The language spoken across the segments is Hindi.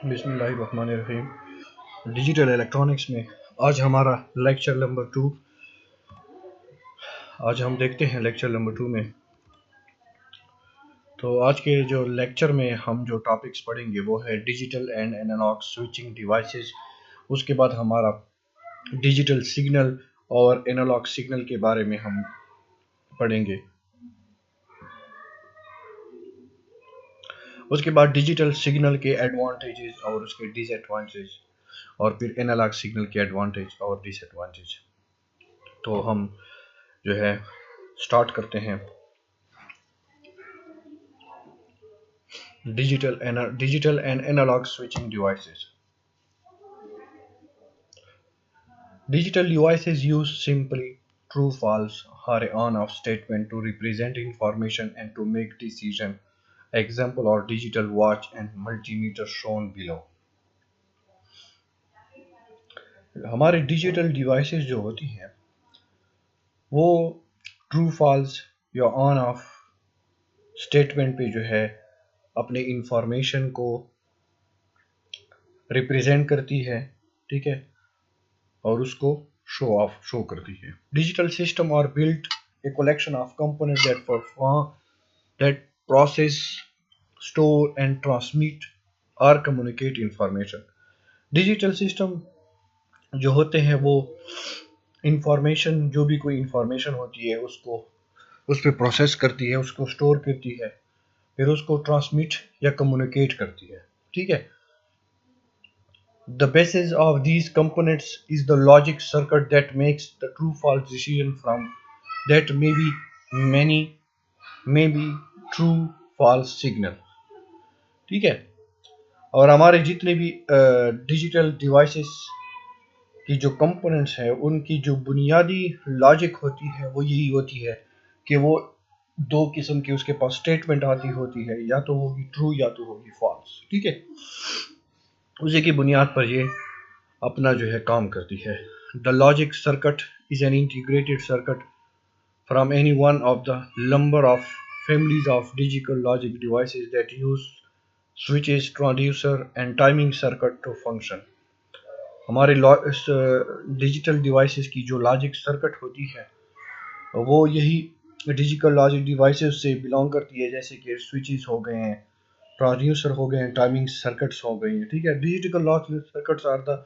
बिस्मिल्लाहिर्रहमानिर्रहीम। डिजिटल इलेक्ट्रॉनिक्स में आज हमारा लेक्चर नंबर 2। आज हम देखते हैं लेक्चर नंबर 2 में। तो आज के जो लेक्चर में हम जो टॉपिक्स पढ़ेंगे वो है digital and analog switching devices. उसके बाद हमारा डिजिटल सिग्नल और एनालॉग सिग्नल के बारे में हम पढ़ेंगे। उसके बाद डिजिटल सिग्नल के एडवांटेजेस और उसके डिसएडवांटेज, और फिर एनालॉग सिग्नल के एडवांटेज और डिसएडवांटेज। तो हम जो है स्टार्ट करते हैं। Digital and analog switching devices. Digital devices use simply true false or on off statement to represent information and to make decision. Example are digital watch and multimeter shown below. हमारे डिजिटल डिवाइसेस जो होती हैं वो ट्रू फॉल्स या ऑन ऑफ स्टेटमेंट पे जो है अपने इंफॉर्मेशन को रिप्रेजेंट करती है, ठीक है, और उसको शो करती है। Digital system are built a collection of component that perform that process, store and transmit or communicate information. Digital system जो होते हैं वो इंफॉर्मेशन, जो भी कोई इंफॉर्मेशन होती है उसको उस पर प्रोसेस करती है, उसको स्टोर करती है, फिर उसको ट्रांसमिट या कम्युनिकेट करती है, ठीक है। The basis of these components is the logic circuit that makes the true false decision from that may be true false signal, ठीक है। और हमारे जितने भी डिजिटल डिवाइसेस की जो कंपोनेंट्स है उनकी जो बुनियादी लॉजिक होती है वो यही होती है कि वो दो किस्म की उसके पास स्टेटमेंट आती होती है, या तो होगी ट्रू या तो होगी फॉल्स, ठीक है। उसी की बुनियाद पर ये अपना जो है काम करती है। The logic circuit is an integrated circuit from any one of the number of families of digital logic devices that use switches, transducer and timing circuit to function. हमारे डिजिटल डिवाइसेस की जो लॉजिक सर्किट होती है वो यही डिजिटल लॉजिक डिवाइसेस से बिलोंग करती है, जैसे कि स्विचेस हो गए हैं, ट्रांसड्यूसर हो गए हैं, टाइमिंग सर्किट्स हो गई हैं, ठीक है। Digital logic circuits are the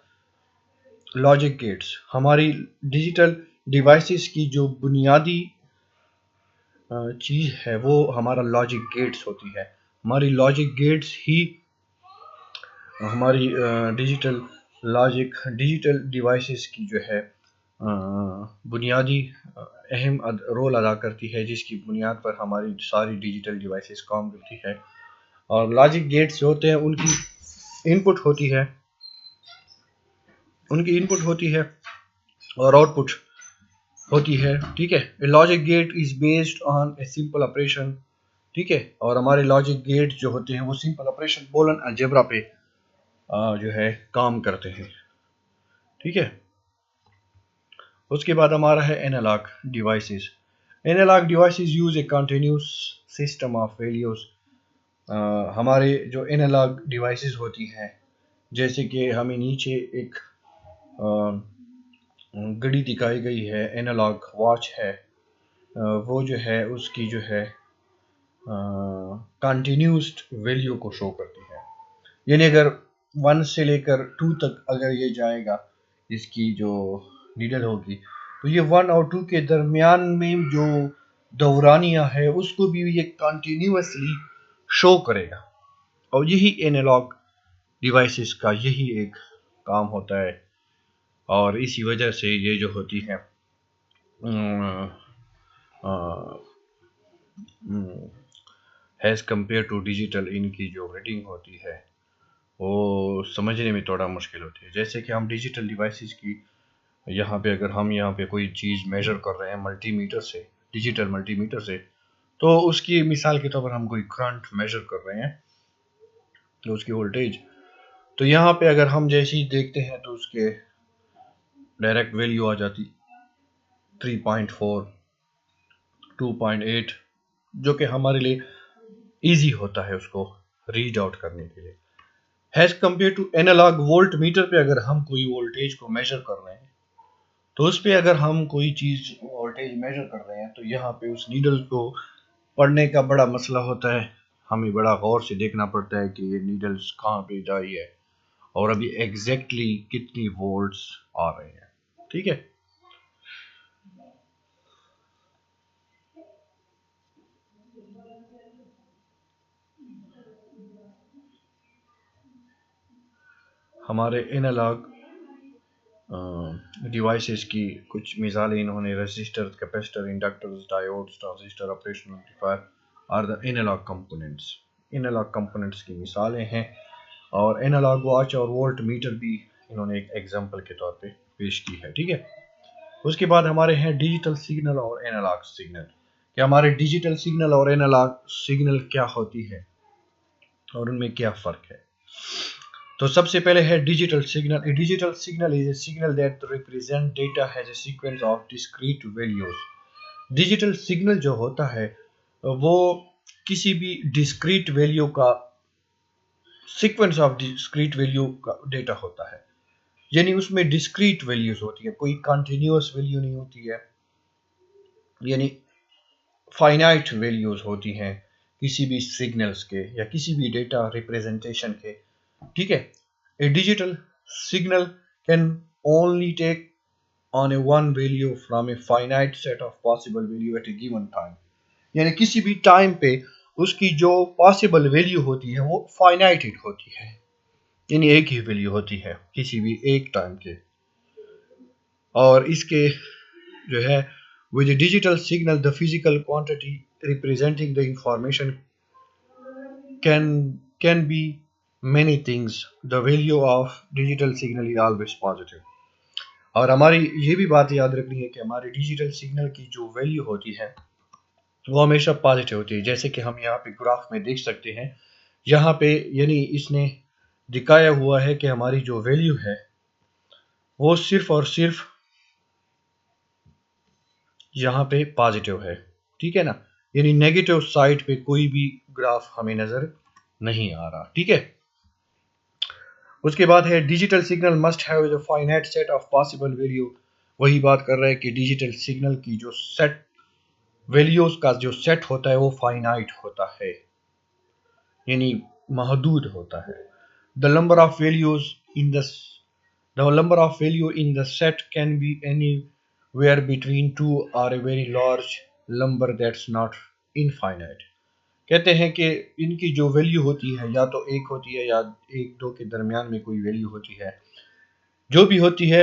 logic gates. हमारी डिजिटल डिवाइसेस की जो बुनियादी चीज़ है वो हमारा लॉजिक गेट्स होती है। हमारी लॉजिक गेट्स ही हमारी डिजिटल डिवाइसेस की जो है बुनियादी अहम रोल अदा करती है, जिसकी बुनियाद पर हमारी सारी डिजिटल डिवाइसेस काम करती है। और लॉजिक गेट्स होते हैं उनकी इनपुट होती है और आउटपुट होती है, ठीक है। Logic gate is based on a simple operation, ठीक है। और हमारे लॉजिक गेट जो होते हैं वो सिंपल ऑपरेशन बूलियन अलजेब्रा पे जो है काम करते हैं, ठीक है। उसके बाद हमारा है analog devices. Analog devices use a continuous system of values. हमारे जो एनालॉग डिवाइसेस होती हैं, जैसे कि हमें नीचे एक घड़ी दिखाई गई है, एनालॉग वॉच है, वो जो है उसकी जो है कंटिन्यूस्ड वैल्यू को शो करती है। यानी अगर 1 से लेकर 2 तक अगर ये जाएगा, इसकी जो नीडल होगी, तो ये 1 और 2 के दरमियान में जो दौरानिया है उसको भी ये कंटिन्यूसली शो करेगा। और यही एनालॉग डिवाइसेस का यही एक काम होता है। और इसी वजह से ये जो होती है एज कम्पेयर टू डिजिटल, इनकी जो रीडिंग होती है वो समझने में थोड़ा मुश्किल होती है। जैसे कि हम डिजिटल डिवाइसेस की यहाँ पे अगर हम यहाँ पे कोई चीज़ मेजर कर रहे हैं मल्टीमीटर से, डिजिटल मल्टीमीटर से, तो उसकी मिसाल के तौर पर हम कोई करंट मेजर कर रहे हैं, तो उसकी वोल्टेज, तो यहाँ पे अगर हम जैसे ही देखते हैं तो उसके डायरेक्ट वैल्यू आ जाती 3.4, 2.8, जो कि हमारे लिए इजी होता है उसको रीड आउट करने के लिए। Has compare to analog. Volt meter पे अगर हम कोई वोल्टेज को मेजर कर रहे हैं तो उस पे अगर हम कोई चीज वोल्टेज मेजर कर रहे हैं तो यहाँ पे उस नीडल को पढ़ने का बड़ा मसला होता है। हमें बड़ा गौर से देखना पड़ता है कि ये नीडल्स कहाँ पे जा रही है और अभी एग्जैक्टली कितनी वोल्ट्स आ रहे हैं। ठीक है, हमारे एनालॉग डिवाइसेस की कुछ मिसालें इन्होंने resistor, capacitor, inductors, diodes, transistor, operational amplifier are the analog components. Analog components की मिसालें हैं और एनालॉग वॉच और वोल्ट मीटर भी इन्होंने एक एग्जांपल के तौर पे पेश की है। ठीक है, उसके बाद हमारे हैं डिजिटल सिग्नल और एनालॉग सिग्नल। कि हमारे डिजिटल सिग्नल और एनालॉग सिग्नल क्या होती है और उनमें क्या फ़र्क है। तो सबसे पहले है digital signal. A digital signal is a signal that represent data has a sequence of discrete values. Digital signal जो होता है वो किसी भी डिस्क्रीट वैल्यू का सीक्वेंस ऑफ डिस्क्रीट वैल्यू का डेटा होता है, यानी उसमें डिस्क्रीट वैल्यूज होती है, कोई कंटिन्यूअस वैल्यू नहीं होती है, यानी फाइनाइट वैल्यूज होती हैं किसी भी सिग्नल्स के या किसी भी डेटा रिप्रेजेंटेशन के। ठीक है, a digital signal can only take on a one value from a finite set of possible value at a given time। यानी किसी भी टाइम पे उसकी जो पॉसिबल वैल्यू होती है वो फाइनाइटेड होती है, यानी एक ही वैल्यू होती है किसी भी एक टाइम के। और इसके जो है with a digital signal the physical quantity representing the information can be many things। the value of digital signal is always positive। और हमारी ये भी बात याद रखनी है कि हमारे डिजिटल सिग्नल की जो वैल्यू होती है वो हमेशा पॉजिटिव होती है। जैसे कि हम यहाँ पे ग्राफ में देख सकते हैं, यहाँ पे यानी इसने दिखाया हुआ है कि हमारी जो वैल्यू है वो सिर्फ और सिर्फ यहाँ पे पॉजिटिव है। ठीक है ना, यानी नेगेटिव साइड पे कोई भी ग्राफ हमें नजर नहीं आ रहा। ठीक है, उसके बाद है digital signal must have a finite set of possible value. वही बात कर रहा है कि डिजिटल सिग्नल की जो सेट वैल्यूज का जो सेट होता है वो फाइनाइट होता है, यानी महदूद होता है। The number of values in the number of value in the set can be anywhere between two or a very large number that's not infinite. कहते हैं कि इनकी जो वैल्यू होती है या तो एक होती है या एक दो के दरमियान में कोई वैल्यू होती है, जो भी होती है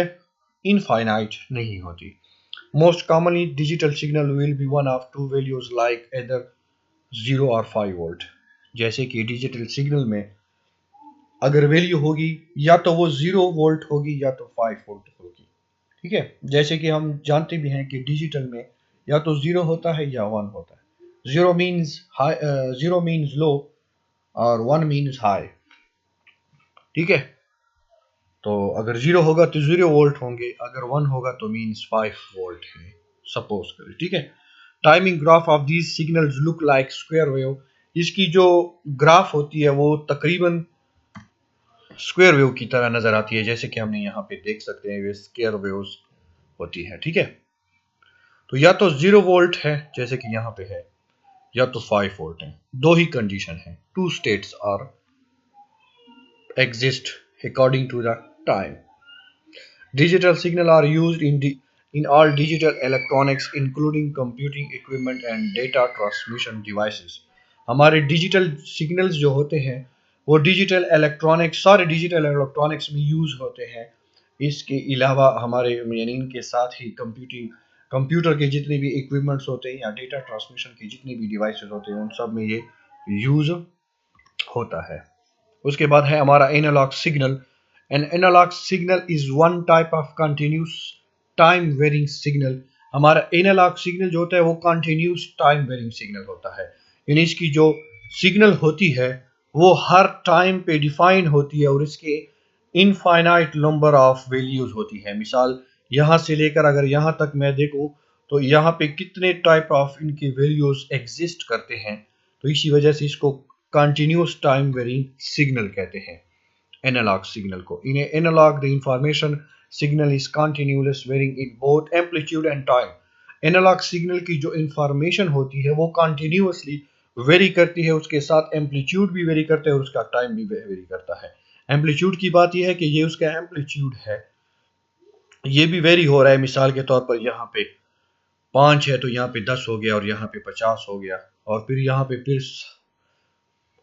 इनफाइनाइट नहीं होती। Most commonly digital signal will be one of to values like either 0 और 5 वोल्ट। जैसे कि डिजिटल सिग्नल में अगर वैल्यू होगी या तो वो 0 वोल्ट होगी या तो 5 वोल्ट होगी। ठीक है, जैसे कि हम जानते भी हैं कि डिजिटल में या तो 0 होता है या 1 होता है। 0 मीन्स हाई, 0 मीन्स लो और 1 मीन्स हाई। ठीक है, तो अगर 0 होगा तो 0 वोल्ट होंगे, अगर 1 होगा तो मीन्स 5 वोल्ट है, सपोज करें। ठीक है, timing graph of these signals look like square wave. इसकी जो ग्राफ होती है वो तकरीबन स्क्वायर वेव की तरह नजर आती है, जैसे कि हमने यहाँ पे देख सकते हैं ये स्क्वायर वेव्स होती है। ठीक है, तो या तो 0 वोल्ट है जैसे कि यहाँ पे है या तो 5 वोल्ट है, दो ही कंडीशन है। Two states are exist according to the time। Digital signal are used in all digital electronics including computing equipment and data transmission devices। हमारे डिजिटल सिग्नल्स जो होते हैं वो डिजिटल इलेक्ट्रॉनिक्स, सारे डिजिटल इलेक्ट्रॉनिक्स में यूज होते हैं। इसके अलावा हमारे यानी इनके साथ ही कंप्यूटर के जितने भी इक्विपमेंट्स होते हैं या डेटा ट्रांसमिशन के जितने भी डिवाइसेस होते हैं उन सब में ये यूज होता है। उसके बाद है हमारा analog signal. An analog signal is one type of continuous time varying signal. हमारा एनालॉग सिग्नल जो होता है वो कंटिन्यूस टाइम वेरिंग सिग्नल होता है, यानी इसकी जो सिग्नल होती है वो हर टाइम पे डिफाइन होती है और इसके इनफाइनाइट नंबर ऑफ वैल्यूज होती है। मिसाल यहाँ से लेकर अगर यहाँ तक मैं देखूँ तो यहाँ पे कितने टाइप ऑफ इनके वैल्यूज एग्जिस्ट करते हैं, तो इसी वजह से इसको कंटिन्यूस टाइम वेरिंग सिग्नल कहते हैं। एनालॉग सिग्नल को। In analogue the information signal is continuous varying in both amplitude and time. Analogue signal की जो इंफॉर्मेशन होती है वो कंटिन्यूअसली वेरी करती है, उसके साथ एम्पलीट्यूड भी वेरी करता है और उसका टाइम भी वेरी करता है। एम्पलीट्यूड की बात यह है कि ये उसका एम्पलीट्यूड है, ये भी वेरी हो रहा है। मिसाल के तौर पर यहाँ पे 5 है तो यहाँ पे 10 हो गया और यहाँ पे 50 हो गया, और फिर यहाँ पे फिर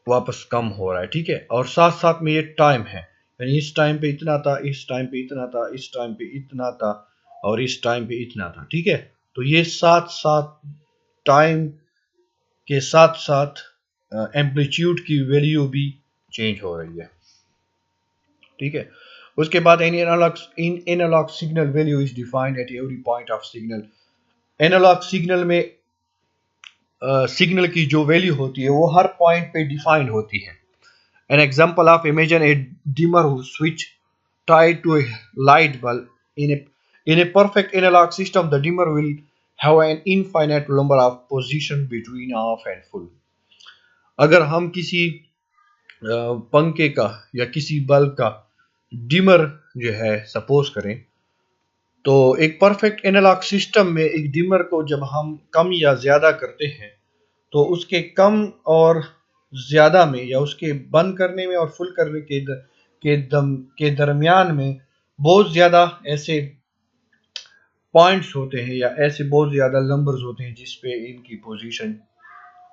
वापस कम हो रहा है, ठीक है। और साथ साथ में ये टाइम है, यानी इस टाइम पे इतना था, इस टाइम पे इतना था, इस टाइम पे इतना था और इस टाइम पे इतना था, ठीक है। तो ये साथ साथ टाइम के साथ साथ एम्पलीट्यूड की वैल्यू भी चेंज हो रही है, ठीक है। उसके बाद in analogue signal value is defined at every point of signal. Analogue signal में सिग्नल की जो वैल्यू होती है वो हर पॉइंट पे डिफाइंड होती है। An example of imagine a dimmer switch tied to a light bulb in a perfect analog system. The dimmer will have an infinite number of positions between off and full. अगर हम किसी पंखे का या किसी बल्ब का डिमर जो है सपोज करें, तो एक परफेक्ट एनालॉग सिस्टम में एक डिमर को जब हम कम या ज़्यादा करते हैं तो उसके कम और ज़्यादा में या उसके बंद करने में और फुल करने के दरमियान में बहुत ज़्यादा ऐसे पॉइंट्स होते हैं या ऐसे बहुत ज़्यादा नंबर्स होते हैं जिस पे इनकी पोजीशन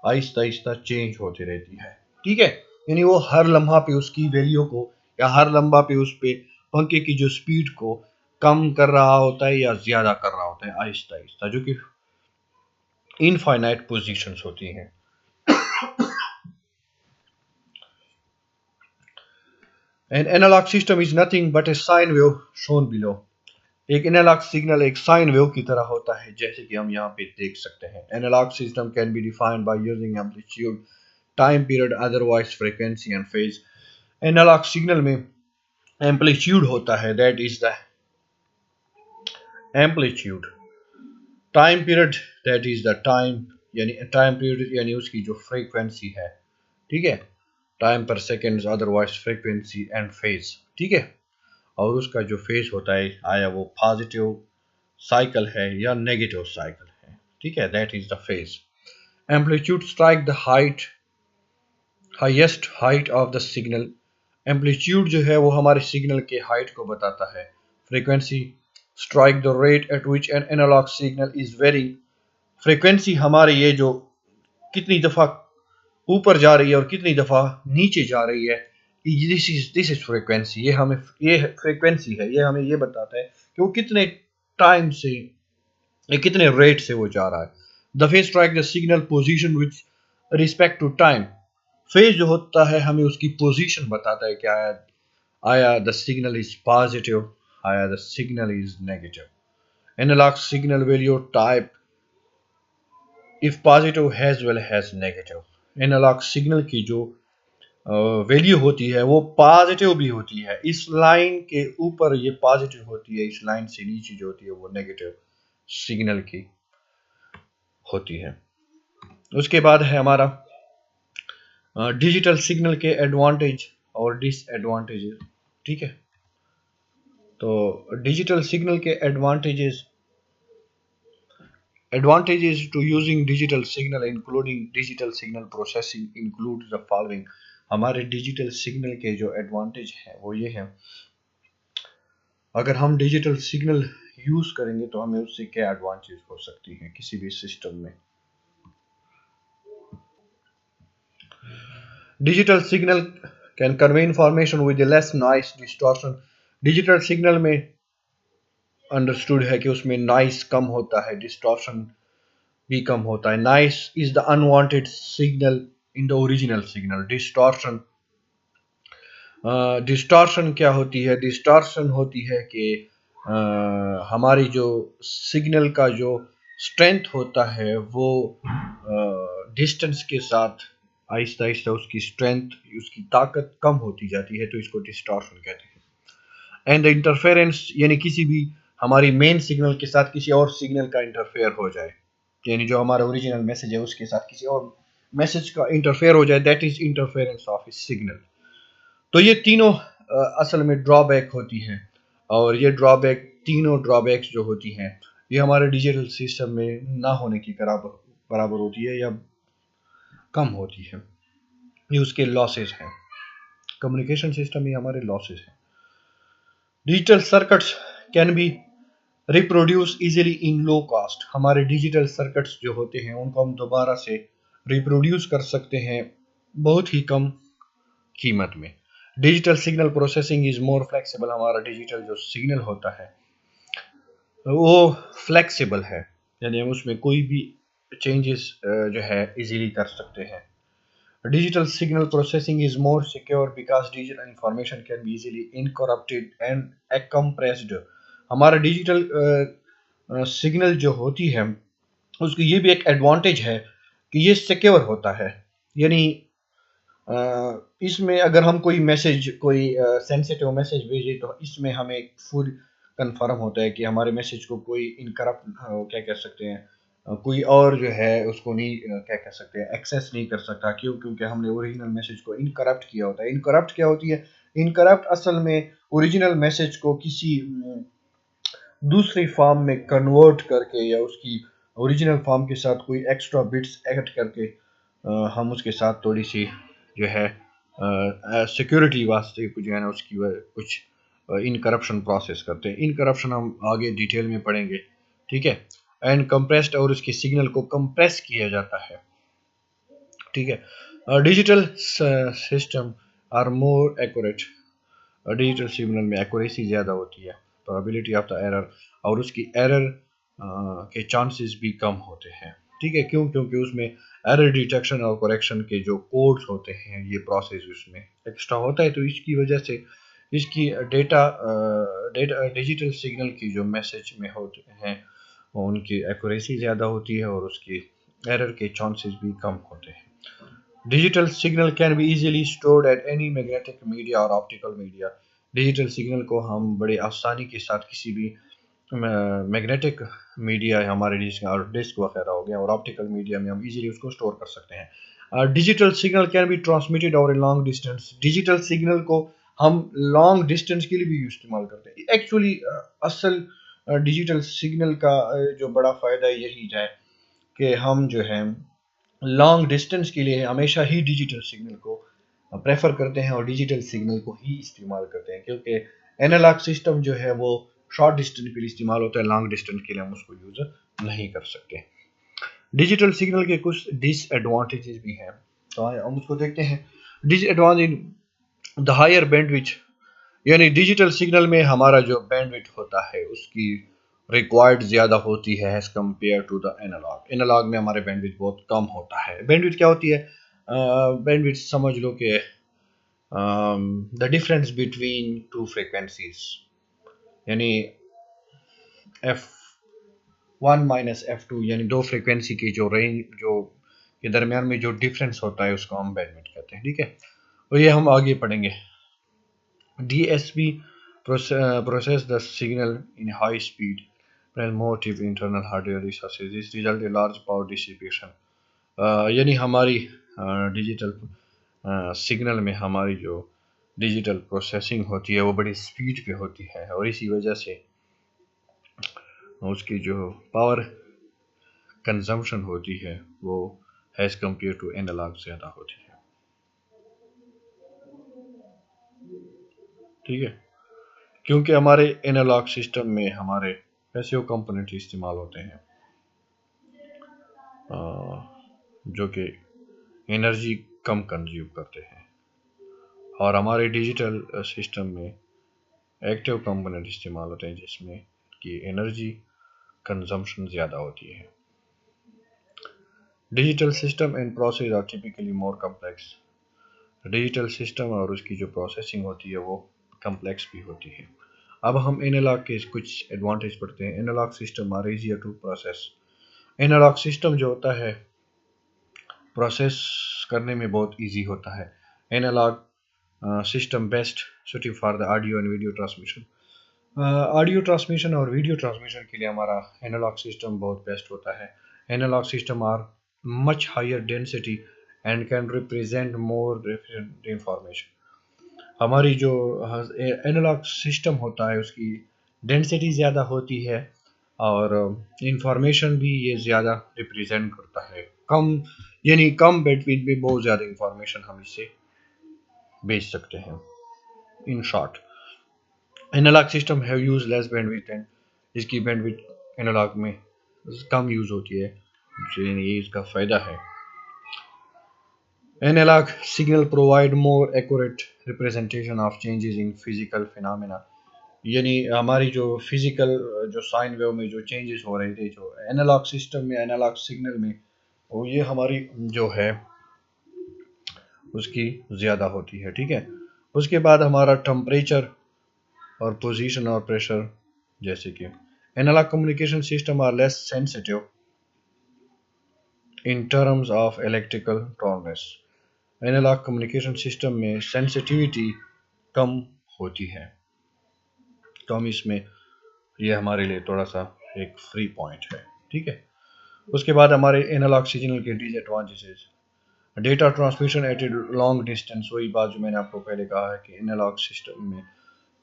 आहिस्ता आहिस्ता चेंज होती रहती है, ठीक है। यानी वो हर लम्हा पे उसकी वैल्यू को या हर लम्हा पे उस पे पंखे की जो स्पीड को कम कर रहा होता है या ज़्यादा कर रहा होता है आहिस्ता आहिस्ता, जो कि इनफाइनाइट पोजीशंस होती हैं। An analog system is nothing but a sine wave shown below. एक एनालॉग सिग्नल एक साइन वेव की तरह होता है, जैसे कि हम यहाँ पे देख सकते हैं। Analog system can be defined by using amplitude, time period, otherwise frequency and phase. Analog signal में एम्पलीट्यूड होता है, that is the amplitude. Time period, that is the time, यानी टाइम पीरियड यानी उसकी जो फ्रीक्वेंसी है, ठीक है। Time per second, otherwise frequency and phase, ठीक है। और उसका जो फेज होता है, आया वो पॉजिटिव साइकिल है या नेगेटिव साइकिल है, ठीक है, that is the phase. Amplitude strike the highest height of the signal. Amplitude जो है वो हमारे सिग्नल के हाइट को बताता है। Frequency strike the rate at which an analog signal is varying. Frequency हमारे ये जो कितनी दफा ऊपर जा रही है और कितनी दफा नीचे जा रही है, दिस इज फ्रीक्वेंसी। ये फ्रीक्वेंसी है, ये हमें ये बताता है कि वो कितने टाइम से कितने रेट से वो जा रहा है। The phase strike the signal position with respect to time. Phase जो होता है हमें उसकी पोजीशन बताता है कि आया द सिग्नल इज पॉजिटिव, आया the signal is negative. Analog signal value type if positive has well has negative. Analog signal की जो वैल्यू होती है वो पॉजिटिव भी होती है। इस लाइन के ऊपर ये पॉजिटिव होती है, इस लाइन से नीचे जो होती है वो नेगेटिव सिग्नल की होती है। उसके बाद है हमारा डिजिटल सिग्नल के एडवांटेज और डिसएडवांटेजेस, ठीक है। तो डिजिटल सिग्नल के advantages to using digital signal including digital signal processing includes the following। हमारे डिजिटल सिग्नल के जो एडवांटेज है वो ये है, अगर हम डिजिटल सिग्नल यूज करेंगे तो हमें उससे क्या एडवांटेज हो सकती है किसी भी सिस्टम में। Digital signal can convey information with less noise distortion. Digital signal में अंडरस्टूड है कि उसमें नॉइस कम होता है, डिस्टॉर्शन भी कम होता है। Noise is the unwanted signal in the original signal. Distortion क्या होती है? डिस्टॉर्शन होती है कि हमारी जो सिग्नल का जो स्ट्रेंथ होता है वो डिस्टेंस के साथ आहिस्ता आहिस्ता उसकी स्ट्रेंथ, उसकी ताकत कम होती जाती है, तो इसको डिस्टॉर्शन कहते हैं। एंड इंटरफेरेंस यानी किसी भी हमारी मेन सिग्नल के साथ किसी और सिग्नल का इंटरफेयर हो जाए, यानी जो हमारा ओरिजिनल मैसेज है उसके साथ किसी और मैसेज का इंटरफेयर हो जाए, that is interference of A signal. तो ये तीनों असल में ड्रॉबैक होती है, और ये ड्रॉबैक, तीनों ड्रॉबैक्स जो होती हैं, ये हमारे डिजिटल सिस्टम में ना होने की बराबर होती है या कम होती है। ये उसके लॉसेस हैं। कम्युनिकेशन सिस्टम में हमारे लॉसेस हैं। Digital circuits can be reproduce easily in low cost. हमारे डिजिटल सर्किट्स जो होते हैं उनको हम दोबारा से रिप्रोड्यूस कर सकते हैं बहुत ही कम कीमत में। Digital signal processing is more flexible. हमारा डिजिटल जो सिग्नल होता है वो फ्लेक्सिबल है, यानी हम उसमें कोई भी चेंजेस जो है इजीली कर सकते हैं। Digital signal processing is more secure because digital information can be easily encrypted and expressed. हमारा डिजिटल सिग्नल जो होती है उसकी ये भी एक एडवांटेज है कि ये सिक्योर होता है, यानी इसमें अगर हम कोई मैसेज, कोई सेंसिटिव मैसेज भेजें तो इसमें हमें फुल कंफर्म होता है कि हमारे मैसेज को कोई इनकरप्ट, क्या कह सकते हैं, कोई और जो है उसको नहीं, क्या कह सकते हैं, एक्सेस नहीं कर सकता। क्यों? क्योंकि हमने ओरिजिनल मैसेज को इनकरप्ट किया होता है। इनकरप्ट क्या होती है? इनकरप्ट असल में ओरिजिनल मैसेज को किसी दूसरी फॉर्म में कन्वर्ट करके या उसकी ओरिजिनल फॉर्म के साथ कोई एक्स्ट्रा बिट्स ऐड करके हम उसके साथ थोड़ी सी जो है सिक्योरिटी वास्ते कुछ जो है ना उसकी कुछ इनकरप्शन प्रोसेस करते हैं। इनकरप्शन हम आगे डिटेल में पढ़ेंगे, ठीक है। एंड कंप्रेस्ड, और उसके सिग्नल को कंप्रेस किया जाता है, ठीक है। Digital system are more accurate. Digital signal में एक्यूरेसी ज़्यादा होती है, प्रोबेबिलिटी ऑफ द एरर, और उसकी एरर के चांसेस भी कम होते हैं, ठीक है। क्यों? क्योंकि उसमें एरर डिटेक्शन और करेक्शन के जो कोड्स होते हैं ये प्रोसेस उसमें एक्स्ट्रा होता है, तो इसकी वजह से इसकी डेटा डिजिटल सिग्नल की जो मैसेज में होते हैं उनकी एक्यूरेसी ज़्यादा होती है और उसकी एरर के चांसेस भी कम होते हैं। Digital signal can be easily stored at any magnetic media और ऑप्टिकल मीडिया। डिजिटल सिग्नल को हम बड़े आसानी के साथ किसी भी मैग्नेटिक मीडिया, हमारे डिस्क वगैरह हो गया, और ऑप्टिकल मीडिया में हम इजीली उसको स्टोर कर सकते हैं। Digital signal can be transmitted over A long distance. Digital signal को हम लॉन्ग डिस्टेंस के लिए भी इस्तेमाल करते हैं। एक्चुअली असल डिजिटल सिग्नल का जो बड़ा फ़ायदा यही है कि हम जो है लॉन्ग डिस्टेंस के लिए हमेशा ही डिजिटल सिग्नल को प्रेफर करते हैं और डिजिटल सिग्नल को ही इस्तेमाल करते हैं, क्योंकि एनालॉग सिस्टम जो है वो शॉर्ट डिस्टेंस के लिए इस्तेमाल होता है, लॉन्ग डिस्टेंस के लिए हम उसको यूज़ नहीं कर सकते। डिजिटल सिग्नल के कुछ डिसएडवांटेजेस भी हैं, तो हम उसको देखते हैं। डिसएडवांटेज, द हायर बैंडविड्थ, यानी डिजिटल सिग्नल में हमारा जो बैंडविड्थ होता है उसकी रिक्वायर्ड ज़्यादा होती है as compare to the analog. Analog में हमारे बैंडविड्थ बहुत कम होता है। बैंडविड्थ क्या होती है? बैंडविड्थ समझ लो कि the difference between two frequencies, यानी F1 माइनस F2, यानी दो फ्रिक्वेंसी की जो रेंज, जो के दरमियान में जो डिफरेंस होता है उसको हम बैंडविड्थ कहते हैं, ठीक है। और ये हम आगे पढ़ेंगे। DSP process the signal in high speed motive internal hardware resources. This result in large power dissipation. यानी हमारी डिजिटल सिग्नल में हमारी जो डिजिटल प्रोसेसिंग होती है वो बड़ी स्पीड पे होती है, और इसी वजह से उसकी जो पावर कंजम्पशन होती है वो एज कम्पेयर टू एनालॉग ज़्यादा होती है, ठीक है। क्योंकि हमारे एनालॉग सिस्टम में हमारे पैसिव कंपोनेंट इस्तेमाल होते हैं जो कि एनर्जी कम कंज्यूम करते हैं, और हमारे डिजिटल सिस्टम में एक्टिव कंपोनेंट इस्तेमाल होते हैं जिसमें कि एनर्जी कंजम्पशन ज़्यादा होती है। Digital system and process are typically more complex. Digital system और उसकी जो प्रोसेसिंग होती है वो कम्प्लेक्स भी होती है। अब हम एनालॉग के कुछ एडवांटेज पढ़ते हैं। Analog system are easier to process. Analog system जो होता है प्रोसेस करने में बहुत इजी होता है। Analog system best suited for the audio and video transmission. Audio transmission और वीडियो ट्रांसमिशन के लिए हमारा एनालॉग सिस्टम बहुत बेस्ट होता है। Analog system are much higher density and can represent more information. हमारी जो एनालॉग सिस्टम होता है उसकी डेंसिटी ज़्यादा होती है और इंफॉर्मेशन भी ये ज़्यादा रिप्रेजेंट करता है, कम यानी कम बैंडविड्थ में बहुत ज़्यादा इंफॉर्मेशन हम इससे भेज सकते हैं। In short, analog system have use less bandwidth and इसकी बैंडविड्थ एनालॉग में कम यूज़ होती है, ये इसका फ़ायदा है। Analog signal provide more accurate representation of changes in physical phenomena, यानी हमारी जो फिजिकल जो साइन वेव में जो चेंजेस हो रहे थे जो एनालॉग सिस्टम में एनालॉग सिग्नल में, वो ये हमारी जो है उसकी ज़्यादा होती है। ठीक है, उसके बाद हमारा टेम्परेचर और पोजीशन और प्रेशर, जैसे कि analog communication system are less sensitive in terms of electrical tolerance. Analog communication system में सेंसिटिविटी कम होती है, तो हम इसमें ये हमारे लिए थोड़ा सा एक फ्री पॉइंट है। ठीक है, उसके बाद हमारे एनालॉग सिग्नल के disadvantages, data transmission at a long distance, वही बात जो मैंने आपको पहले कहा है कि एनालॉग सिस्टम में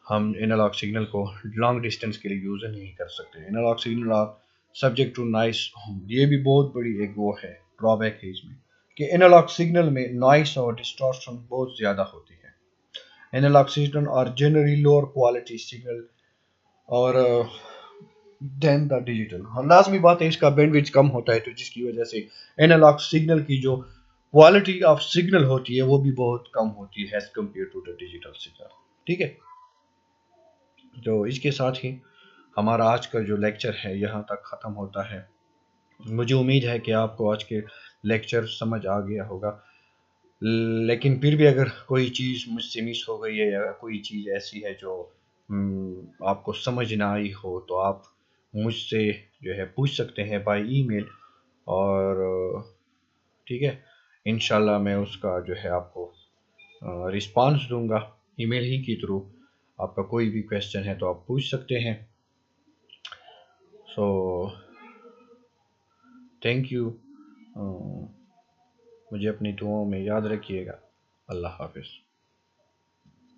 हम एनालॉग सिग्नल को लॉन्ग डिस्टेंस के लिए यूज़ नहीं कर सकते। Analog signal are subject to noise, ये भी बहुत बड़ी एक वो है ड्रॉबैक है इसमें कि एनालॉग सिग्नल में नॉइस और डिस्टॉर्शन बहुत ज़्यादा होती है। Analog signal are generally lower quality signal और देन द डिजिटल, हाँ लाजमी बात है इसका बैंडविड्थ कम होता है, तो जिसकी वजह से एनालॉग सिग्नल की जो क्वालिटी ऑफ सिग्नल होती है वो भी बहुत कम होती है as compare to the digital signal. ठीक है, तो इसके साथ ही हमारा आज का जो लेक्चर है यहाँ तक ख़त्म होता है। मुझे उम्मीद है कि आपको आज के लेक्चर समझ आ गया होगा, लेकिन फिर भी अगर कोई चीज़ मुझसे मिस हो गई है या कोई चीज़ ऐसी है जो आपको समझ ना आई हो, तो आप मुझसे जो है पूछ सकते हैं बाय ईमेल, और ठीक है, इंशाल्लाह मैं उसका जो है आपको रिस्पांस दूंगा ईमेल ही के थ्रू। आपका कोई भी क्वेश्चन है तो आप पूछ सकते हैं। सो थैंक यू, मुझे अपनी दुआओं में याद रखिएगा। अल्लाह हाफिज़।